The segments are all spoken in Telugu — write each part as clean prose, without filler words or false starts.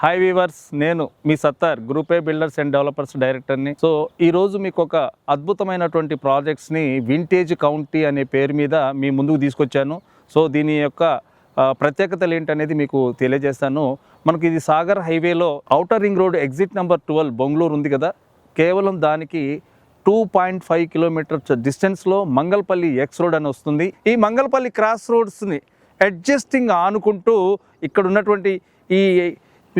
హాయ్ వీవర్స్, నేను మీ Sattar group A builders and developers డైరెక్టర్ని. సో ఈరోజు మీకు ఒక అద్భుతమైనటువంటి ప్రాజెక్ట్స్ని వింటేజ్ కౌంటీ అనే పేరు మీద మీ ముందుకు తీసుకొచ్చాను. సో దీని యొక్క ప్రత్యేకతలు ఏంటనేది మీకు తెలియజేస్తాను. మనకి ఇది సాగర్ హైవేలో outer ring road exit number 12 Bengaluru ఉంది కదా, కేవలం దానికి 2.5 కిలోమీటర్స్ డిస్టెన్స్లో మంగళపల్లి ఎక్స్ రోడ్ అని వస్తుంది. ఈ మంగళపల్లి క్రాస్ రోడ్స్ని అడ్జస్టింగ్ ఆనుకుంటూ ఇక్కడ ఉన్నటువంటి ఈ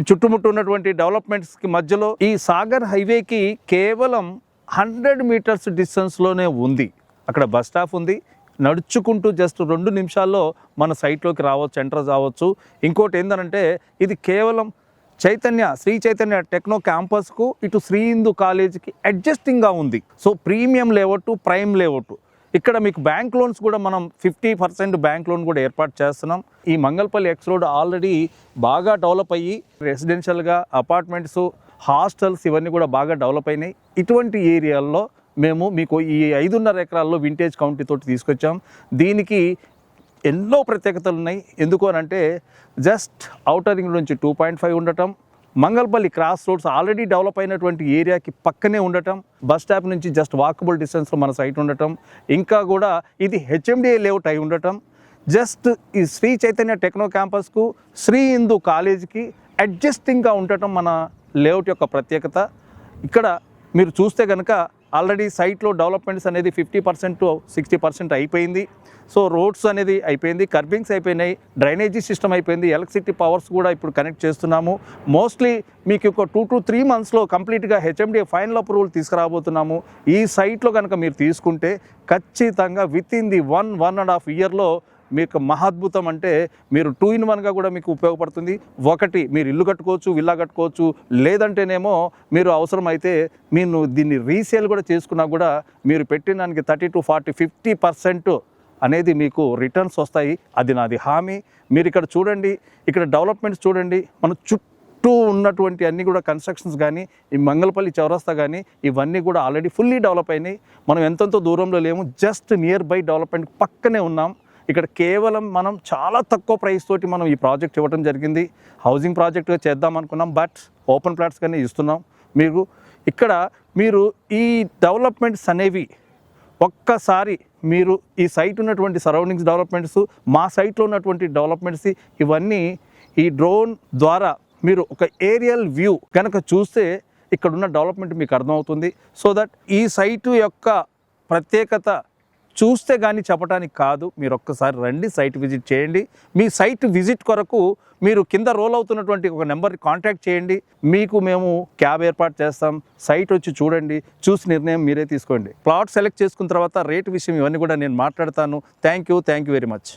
చుట్టుముట్టు ఉన్నటువంటి డెవలప్మెంట్స్కి మధ్యలో ఈ సాగర్ హైవేకి కేవలం 100 మీటర్స్ డిస్టెన్స్లోనే ఉంది. అక్కడ బస్ స్టాప్ ఉంది. నడుచుకుంటూ జస్ట్ 2 నిమిషాల్లో మన సైట్లోకి రావచ్చు, ఎంటర్ కావచ్చు. ఇంకోటి ఏంటంటే ఇది కేవలం శ్రీ చైతన్య టెక్నో క్యాంపస్కు ఇటు శ్రీ హిందూ కాలేజీకి అడ్జస్టింగ్గా ఉంది. So premium layout, prime layout. ఇక్కడ మీకు బ్యాంక్ లోన్స్ కూడా మనం 50% బ్యాంక్ లోన్ కూడా ఏర్పాటు చేస్తున్నాం. ఈ మంగళపల్లి ఎక్స్ రోడ్ ఆల్రెడీ బాగా డెవలప్ అయ్యి రెసిడెన్షియల్గా అపార్ట్మెంట్స్, హాస్టల్స్ ఇవన్నీ కూడా బాగా డెవలప్ అయినాయి. ఇటువంటి ఏరియాల్లో మేము మీకు ఈ 5.5 ఎకరాల్లో వింటేజ్ కౌంటీ తోటి తీసుకొచ్చాం. దీనికి ఎన్నో ప్రత్యేకతలు ఉన్నాయి. ఎందుకు అని అంటే జస్ట్ ఔటర్ రింగ్ నుంచి 2.5 ఉండటం, Mangalpalli cross roads already develop అయినటువంటి ఏరియాకి పక్కనే ఉండటం, బస్ స్టాప్ నుంచి జస్ట్ వాకబుల్ డిస్టెన్స్లో మన సైట్ ఉండటం, ఇంకా కూడా ఇది హెచ్ఎండిఏ లేఅవుట్ అయి ఉండటం, జస్ట్ ఈ శ్రీ చైతన్య టెక్నో క్యాంపస్కు శ్రీ హిందూ కాలేజీకి అడ్జస్టింగ్గా ఉండటం మన లేఅవుట్ యొక్క ప్రత్యేకత. ఇక్కడ మీరు చూస్తే కనుక ఆల్రెడీ సైట్లో డెవలప్మెంట్స్ అనేది 50% to 60% అయిపోయింది. సో రోడ్స్ అనేది అయిపోయింది, కర్బింగ్స్ అయిపోయినాయి, డ్రైనేజీ సిస్టమ్ అయిపోయింది, ఎలక్ట్రిసిటీ పవర్స్ కూడా ఇప్పుడు కనెక్ట్ చేస్తున్నాము. మోస్ట్లీ మీకు ఒక 2 to 3 మంత్స్లో కంప్లీట్గా హెచ్ఎండిఏ ఫైనల్ అప్రూవల్ తీసుకురాబోతున్నాము. ఈ సైట్లో కనుక మీరు తీసుకుంటే ఖచ్చితంగా విత్ ఇన్ ది 1.5 ఇయర్లో మీకు మహాద్భుతం. అంటే మీరు 2-in-1గా కూడా మీకు ఉపయోగపడుతుంది. ఒకటి, మీరు ఇల్లు కట్టుకోవచ్చు, విల్లా కట్టుకోవచ్చు, లేదంటేనేమో మీరు అవసరమైతే మీరు దీన్ని రీసేల్ కూడా చేసుకున్నా కూడా మీరు పెట్టిన దానికి 30 to 40, 50% అనేది మీకు రిటర్న్స్ వస్తాయి. అది నాది హామీ. మీరు ఇక్కడ చూడండి, ఇక్కడ డెవలప్మెంట్స్ చూడండి, మన చుట్టూ ఉన్నటువంటి అన్నీ కూడా కన్స్ట్రక్షన్స్ కానీ, ఈ మంగళపల్లి చౌరస్తా కానీ ఇవన్నీ కూడా ఆల్రెడీ ఫుల్లీ డెవలప్ అయినాయి. మనం ఎంతెంతో దూరంలో లేము, జస్ట్ నియర్ బై డెవలప్మెంట్ పక్కనే ఉన్నాం. ఇక్కడ కేవలం మనం చాలా తక్కువ ప్రైస్ తోటి మనం ఈ ప్రాజెక్ట్ ఇవ్వడం జరిగింది. హౌసింగ్ ప్రాజెక్ట్గా చేద్దాం అనుకున్నాం, బట్ ఓపెన్ ప్లాట్స్గానే ఇస్తున్నాం. మీరు ఈ డెవలప్మెంట్స్ అనేవి ఒక్కసారి మీరు ఈ సైట్ ఉన్నటువంటి సరౌండింగ్స్ డెవలప్మెంట్స్, మా సైట్లో ఉన్నటువంటి డెవలప్మెంట్స్ ఇవన్నీ ఈ డ్రోన్ ద్వారా మీరు ఒక ఏరియల్ వ్యూ కనుక చూస్తే ఇక్కడున్న డెవలప్మెంట్ మీకు అర్థమవుతుంది. సో దట్ ఈ సైటు యొక్క ప్రత్యేకత చూస్తే కానీ చెప్పడానికి కాదు, మీరు ఒక్కసారి రండి, సైట్ విజిట్ చేయండి. మీ సైట్ విజిట్ కొరకు మీరు కింద రోల్ అవుతున్నటువంటి ఒక నెంబర్ని కాంటాక్ట్ చేయండి. మీకు మేము క్యాబ్ ఏర్పాటు చేస్తాం. సైట్ వచ్చి చూడండి, చూసి నిర్ణయం మీరే తీసుకోండి. ప్లాట్ సెలెక్ట్ చేసుకున్న తర్వాత రేట్ విషయం ఇవన్నీ కూడా నేను మాట్లాడతాను. Thank you very much.